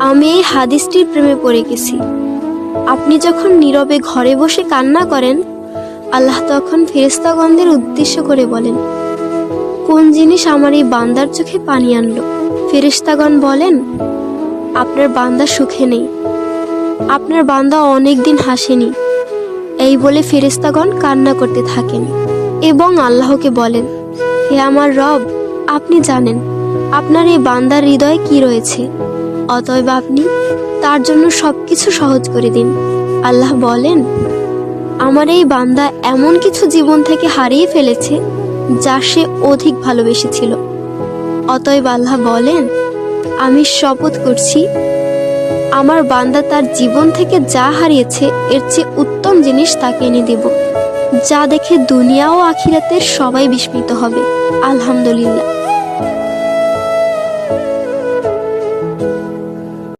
আমি এই হাদিসটির প্রেমে পড়ে গেছি। আপনি যখন নীরবে ঘরে বসে কান্না করেন, আল্লাহ তখন ফেরেশতাগণদের উদ্দেশ্য করে বলেন, কোন জিনিস আমার এই বান্দার চোখে পানি আনলো? ফেরেশতাগণ বলেন, আপনার বান্দা সুখে নেই, আপনার বান্দা অনেকদিন হাসেনি। এই বলে ফেরেশতাগণ কান্না করতে থাকেন এবং আল্লাহকে বলেন, হে আমার রব, আপনি জানেন আপনার এই বান্দার হৃদয়ে কি রয়েছে, অতএব আপনি তার জন্য সবকিছু সহজ করে দিন। আল্লাহ বলেন, আমার এই বান্দা এমন কিছু জীবন থেকে হারিয়ে ফেলেছে যা সে অধিক ভালোবেসেছিল। অতএব আল্লাহ বলেন, আমি শপথ করছি, আমার বান্দা তার জীবন থেকে যা হারিয়েছে এর চেয়ে উত্তম জিনিস তাকে এনে দেব, যা দেখে দুনিয়া ও আখিরাতের সবাই বিস্মিত হবে। আলহামদুলিল্লাহ।